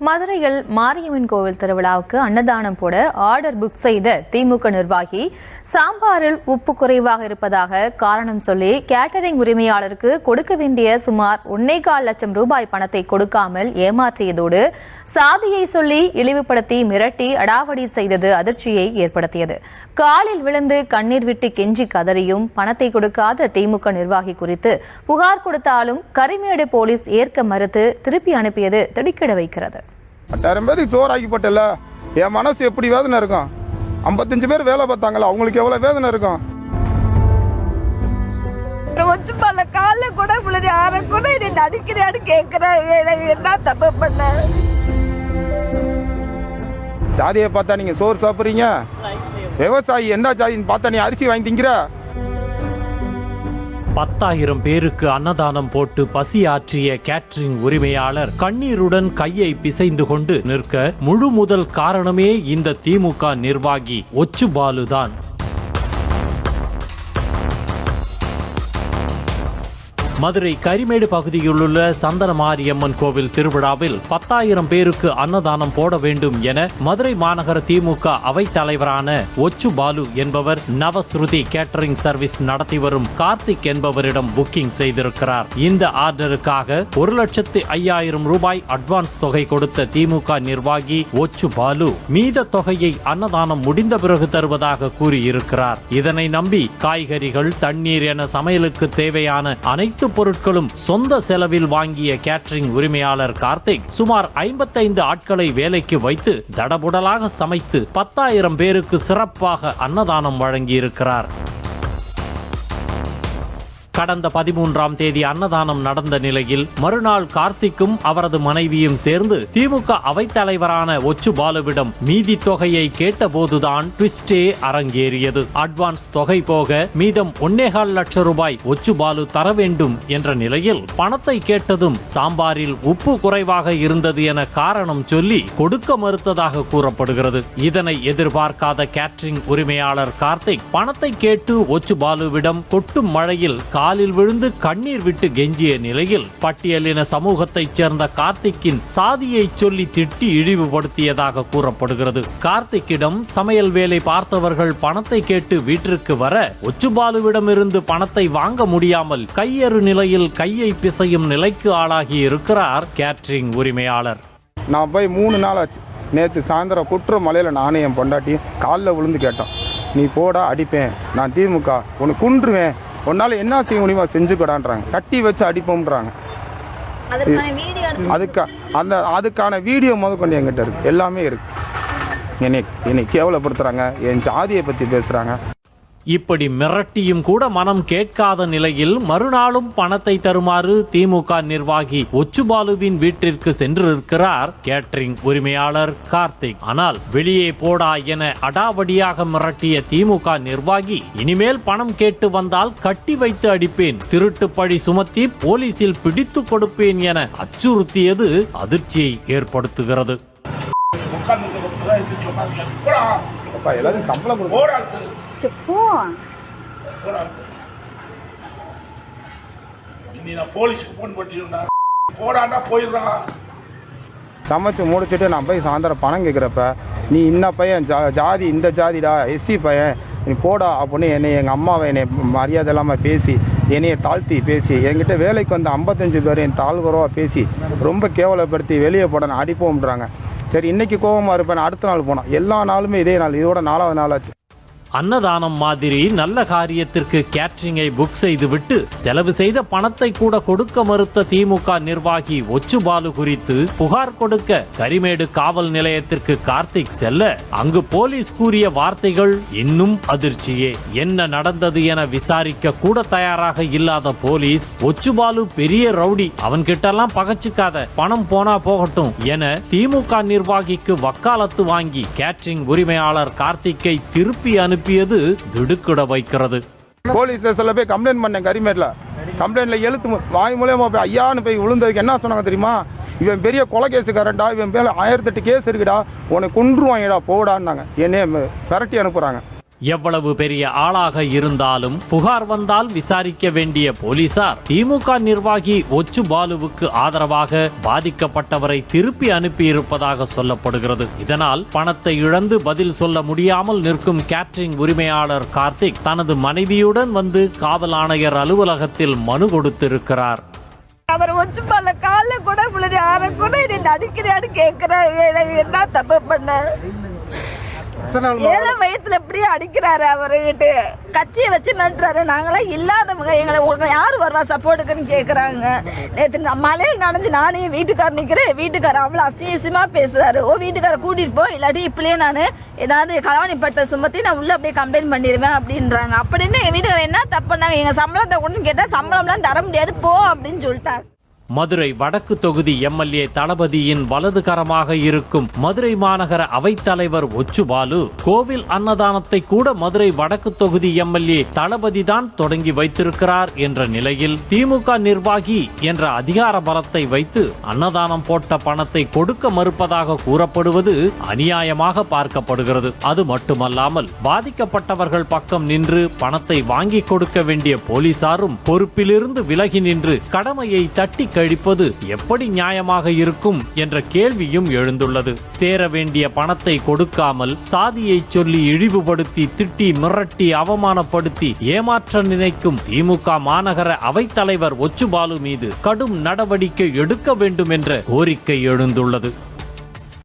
மதுரையில் மாரியம்மன் கோவில் திருவிழாவுக்கு அன்னதானம் போட ஆர்டர் புக் செய்த திமுக நிர்வாகி சாம்பாரில் உப்பு குறைவாக இருப்பதாக காரணம் சொல்லி கேட்டரிங் உரிமையாளருக்கு கொடுக்க வேண்டிய சுமார் 1.25 லட்சம் ரூபாய் பணத்தை கொடுக்காமல் ஏமாற்றியதோடு சாதியை சொல்லி இழிவுபடுத்தி மிரட்டி அடாவடி செய்தது அதிர்ச்சியை ஏற்படுத்தியது. காலில் விழுந்து கண்ணீர் விட்டு கெஞ்சி கதறியும் பணத்தை கொடுக்காத திமுக நிர்வாகி குறித்து புகார் கொடுத்தாலும் கரிமேடு போலீஸ் ஏற்க மறுத்து திருப்பி அனுப்பியது திடுக்கிட வைக்கிறது. 1000 பேருக்கு சோறாக்கிப்பட்டல, என் மனசு எப்படி வேதனை இருக்கும்? 55 பேர் வேலை பார்த்தாங்களா, அவங்களுக்கு எவ்வளவு வேதனை இருக்கும்? கால கூட யார கூட நடிக்கிறான்னு கேட்கிறேன். என்ன தப்பு பண்ண? ஜாதியை பார்த்தா நீங்க சோறு சாப்பிடுறீங்க? விவசாயி என்ன ஜாதின்னு பார்த்தா நீ அரிசி வாங்கி திங்கிற? 10,000 பேருக்கு அன்னதானம் போட்டு பசி ஆற்றிய கேட்டரிங் உரிமையாளர் கண்ணீருடன் கையை பிசைந்து கொண்டு நிற்க முழு முதல் காரணமே இந்த திமுக நிர்வாகி ஒச்சுபாலுதான். மதுரை கரிமேடு பகுதியிலுள்ள சந்தன மாரியம்மன் கோவில் திருவிழாவில் 10,000 பேருக்கு அன்னதானம் போட வேண்டும் என மதுரை மாநகர திமுக அவைத் தலைவரான ஒச்சுபாலு என்பவர் நவஸ்ருதி கேட்டரிங் சர்வீஸ் நடத்தி வரும் கார்த்திக் என்பவரிடம் புக்கிங் செய்திருக்கிறார். இந்த ஆர்டருக்காக 1,05,000 ரூபாய் அட்வான்ஸ் தொகை கொடுத்த திமுக நிர்வாகி ஒச்சுபாலு மீத தொகையை அன்னதானம் முடிந்த பிறகு தருவதாக கூறியிருக்கிறார். இதனை நம்பி காய்கறிகள், தண்ணீர் என சமையலுக்கு தேவையான அனைத்து பொருட்களும் சொந்த செலவில் வாங்கிய கேட்டரிங் உரிமையாளர் கார்த்திக் சுமார் 55 ஆட்களை வேலைக்கு வைத்து தடபுடலாக சமைத்து 10,000 பேருக்கு சிறப்பாக அன்னதானம் வழங்கியிருக்கிறார். கடந்த 13ஆம் தேதி அன்னதானம் நடந்த நிலையில் மறுநாள் கார்த்திக்கும் அவரது மனைவியும் சேர்ந்து திமுக அவைத் தலைவரான ஒச்சுபாலுவிடம் மீதி தொகையை கேட்டபோதுதான் ட்விஸ்டே அரங்கேறியது. அட்வான்ஸ் தொகை போக மீதம் 1.25 லட்சம் ரூபாய் ஒச்சுபாலு தர வேண்டும் என்ற நிலையில் பணத்தை கேட்டதும் சாம்பாரில் உப்பு குறைவாக இருந்தது என காரணம் சொல்லி கொடுக்க மறுத்ததாக கூறப்படுகிறது. இதனை எதிர்பார்க்காத கேட்டரிங் உரிமையாளர் கார்த்திக் பணத்தை கேட்டு ஒச்சுபாலுவிடம் கொட்டும் மழையில் காலில் விழுந்து கண்ணீர் விட்டு கெஞ்சிய நிலையில் பட்டியலின சமூகத்தைச் சேர்ந்த கார்த்திக்கின் சாதியை சொல்லி திட்டி இழிவுபடுத்தியதாக கூறப்படுகிறது. கார்த்திக்கிடம் சமையல் வேலை பார்த்தவர்கள் பணத்தை கேட்டு வீட்டிற்கு வர ஒச்சுபாலுவிடமிருந்து பணத்தை வாங்க முடியாமல் கையறு நிலையில் கையை பிசையும் நிலைக்கு ஆளாகி இருக்கிறார் கேட்டரிங் உரிமையாளர். நான் போய் 3 நாள் ஆச்சு. நேற்று சாயந்தரம் குற்ற மலையில் நானும் என் பொண்டாட்டியும் காலில் விழுந்து கேட்டோம், நீ போடா அடிப்பேன், நான் திமுக உன்னை குன்றுவேன், உன்னால என்ன செய்ய முடியுமா செஞ்சுக்கடான்றாங்க, கட்டி வச்சு அடிப்போம்ன்றாங்க. அதுக்கான வீடியோ முதற்கொண்டு என்கிட்ட இருக்கு, எல்லாமே இருக்கு. என்னை கேவலப்படுத்துறாங்க, என் ஜாதியை பத்தி பேசுறாங்க. இப்படி மிரட்டியும் கூட மனம் கேட்காத நிலையில் மறுநாளும் பணத்தை தருமாறு திமுக நிர்வாகி ஒச்சுபாலுவின் வீட்டிற்கு சென்றிருக்கிறார் கேட்டரிங் உரிமையாளர் கார்த்திக். ஆனால் வெளியே போடா என அடாவடியாக மிரட்டிய திமுக நிர்வாகி இனிமேல் பணம் கேட்டு வந்தால் கட்டி வைத்து அடிப்பேன், திருட்டு பழி சுமத்தி போலீசில் பிடித்து கொடுப்பேன் என அச்சுறுத்தியது அதிர்ச்சியை ஏற்படுத்துகிறது. எல்லாரும் சம்பளம் சமைச்சு முடிச்சுட்டு நான் போய் சாயந்தரம் பணம் கேட்குறப்ப, நீ இன்ன பையன் ஜாதி இந்த ஜாதிடா, எஸ்சி பையன், நீ போடா அப்படின்னு என்னை எங்கள் அம்மாவை என்னை மரியாதை இல்லாமல் பேசி என்னையை தாழ்த்தி பேசி என்கிட்ட வேலைக்கு வந்த 55 பேர் என் தாழ்குறவாக பேசி ரொம்ப கேவலப்படுத்தி வெளியே போட அடிப்போம்ன்றாங்க. சரி, இன்னைக்கு கோபமாக இருப்பேன், அடுத்த நாள் போனோம். எல்லா நாளுமே இதே நாள், இதோட 4வது நாள் ஆச்சு. அன்னதானம் மாதிரி நல்ல காரியத்திற்கு கேட்டரிங்கை புக் செய்துவிட்டு செலவு செய்த பணத்தை கூட கொடுக்க மறுத்த திமுக நிர்வாகி ஒச்சுபாலு குறித்து புகார் கொடுக்க கரிமேடு காவல் நிலையத்திற்கு கார்த்திக் செல்ல அங்கு போலீஸ் கூறிய வார்த்தைகள் இன்னும் அதிர்ச்சியே. என்ன நடந்தது என விசாரிக்க கூட தயாராக இல்லாத போலீஸ், ஒச்சுபாலு பெரிய ரவுடி, அவன் கிட்டெல்லாம் பகச்சுக்காத, பணம் போனா போகட்டும் என திமுக நிர்வாகிக்கு வக்காலத்து வாங்கி கேட்டரிங் உரிமையாளர் கார்த்திக்கை திருப்பி அனுப்பியது திடுக்கிட வைக்கிறது. போலீஸ் ஸ்டேஷன்ல போய் கம்ப்ளைண்ட் பண்ணேன். கரிமேட்ல கம்ப்ளைண்ட்ல எழுத்து வாய் மூலமா போய் ஐயான்னு போய் விழுந்ததுக்கு என்ன சொன்னாங்க தெரியுமா? இவன் பெரிய கொலை கேஸுக்காரன்டா, இவன் மேல 1008 கேஸ் இருக்குடா, உன்னை கொன்றுவாங்கடா போடான்னாங்க. என்னைய விரட்டி அனுப்புறாங்க. எவ்வளவு பெரிய ஆளாக இருந்தாலும் புகார் வந்தால் விசாரிக்க வேண்டிய போலீசார் திமுக நிர்வாகி ஒச்சு பாலுவுக்கு ஆதரவாக பாதிக்கப்பட்டவரை திருப்பி அனுப்பியிருப்பதாக சொல்லப்படுகிறது. இதனால் பணத்தை இழந்து பதில் சொல்ல முடியாமல் நிற்கும் கேட்டரிங் உரிமையாளர் கார்த்திக் தனது மனைவியுடன் வந்து காவல் ஆணையர் அலுவலகத்தில் மனு கொடுத்திருக்கிறார். அவர் ஒச்சு பால கால கூட விழுது யாரை கூட என்னை அடிக்கிறான்னு கேட்கிறாங்க. என்ன தப்பு பண்ண? 7 வயசுல எப்படியே அடிக்கிறாரு அவர்கிட்ட கட்சியை வச்சு மிரட்டுறாரு. நாங்களாம் இல்லாதவங்க, எங்களை யாரு வருவா சப்போர்ட்டுக்குன்னு கேக்குறாங்க. நேற்று மலையில் நனைஞ்சு நானே வீட்டுக்காரர் நிக்கிறேன். வீட்டுக்காரர் அவ்வளவு அசியமா பேசுறாரு. வீட்டுக்கார கூட்டிட்டு போ, இல்லாட்டி இப்படியே நான் ஏதாவது களவாணிப்பட்ட சுமத்தி நான் உள்ள அப்படியே கம்ப்ளைண்ட் பண்ணிடுவேன் அப்படின்றாங்க. அப்படின்னு என் வீட்டுக்காரர் என்ன தப்பு பண்ணாங்க? எங்க சம்பளத்தை கொண்டு கேட்டா சம்பளம்லாம் தர முடியாது போ அப்படின்னு சொல்லிட்டாங்க. மதுரை வடக்கு தொகுதி எம்எல்ஏ தளபதியின் வலதுகரமாக இருக்கும் மதுரை மாநகர அவைத்தலைவர் ஒச்சு பாலு கோவில் அன்னதானத்தை கூட மதுரை வடக்கு தொகுதி எம்எல்ஏ தளபதி தான் தொடங்கி வைத்திருக்கிறார் என்ற நிலையில் திமுக நிர்வாகி என்ற அதிகார பலத்தை வைத்து அன்னதானம் போட்ட பணத்தை கொடுக்க மறுப்பதாக கூறப்படுவது அநியாயமாக பார்க்கப்படுகிறது. அது மட்டுமல்லாமல் பாதிக்கப்பட்டவர்கள் பக்கம் நின்று பணத்தை வாங்கி கொடுக்க வேண்டிய போலீசாரும் பொறுப்பிலிருந்து விலகி நின்று கடமையை தட்டி கழிப்பது எப்படி நியாயமாக இருக்கும் என்ற கேள்வியும் எழுந்துள்ளது. சேர வேண்டிய பணத்தை கொடுக்காமல் சாதியை சொல்லி இழிவுபடுத்தி திட்டி மிரட்டி அவமானப்படுத்தி ஏமாற்ற நினைக்கும் திமுக மாநகர அவைத்தலைவர் ஒச்சு பாலு மீது கடும் நடவடிக்கை எடுக்க வேண்டும் என்ற கோரிக்கை எழுந்துள்ளது.